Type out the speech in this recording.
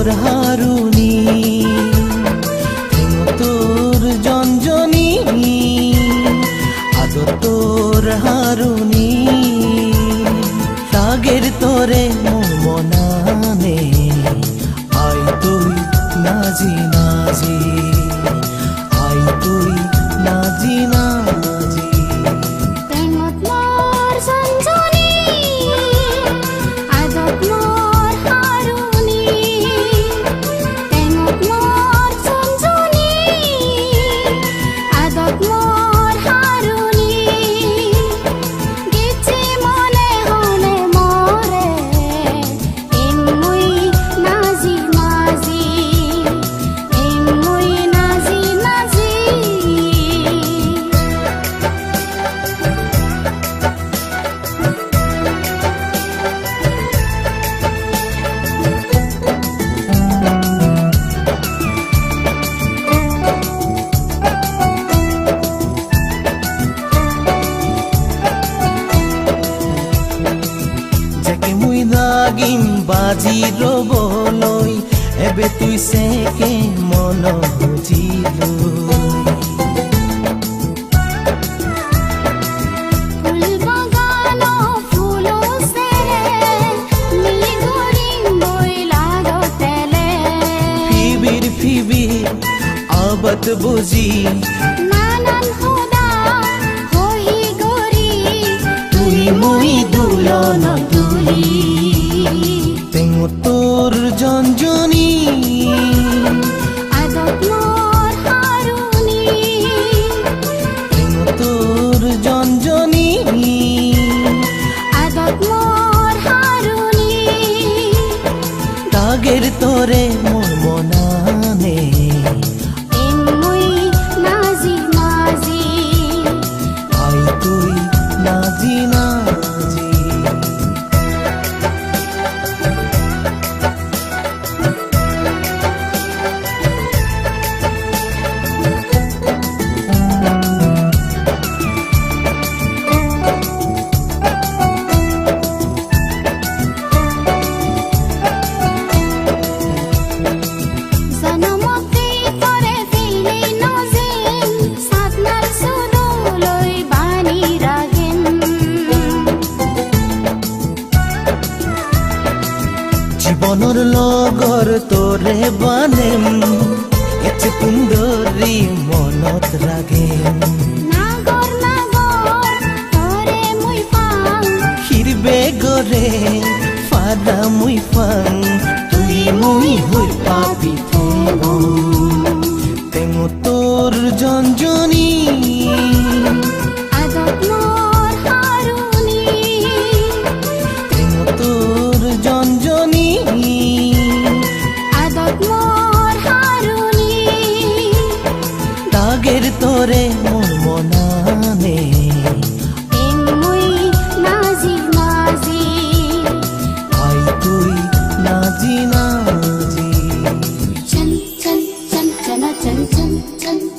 তোর হারুনি তোর জঞ্জনি আদর তোর হারুনি লাগের তোরে মনানে আই তুই নাজি নাজি আই তুই নাজি নাজি প্রেমত মোর জঞ্জনি আদত মোর হারুনি প্রেমত মোর জঞ্জনি আদত মোর হারুনি গেছে মনে হলে মোরে এমুই নাজি নাজি এমুই নাজি নাজি যাকে মুই লাগিম বাজি ৰবলৈ এবে তুই সেকে মন বুজিলো ফুল বাগানো ফুলো সেরে নীল গরিম বই লাগতেলে ফিবির আবত বুঝি নানান হুদা হই গরি তুই মুই দুলন দুলি তেঙো তোর জঞ্জনি আদত মোর হারুনি তেঙো তোর জঞ্জনি আদত মোর হারুনি লাগের তোরে মোর মনানে এমুই নাজি নাজি আই তুই নাজি নাজি জনমতে করে ফেলে নজিম সাতনার সুদুলই বানি রাগেন জীবনৰ লগৰ তোৰে বানেম এতে সুন্দৰী মনত ৰাগেম নাগর নাগর তোরে মুই পাং হিরবে গরে ফাদা মুই ফাং তুই মুই হই পাবি তেঙো তোর জঞ্জনি আদত মোর হারুনি তেঙো তোর জঞ্জনি আদত মোর হারুনি লাগের তোরে মোর মনানে এমুই নাজি নাজি আই তুই নাজি নাজি চন চন চন চন চন চন চন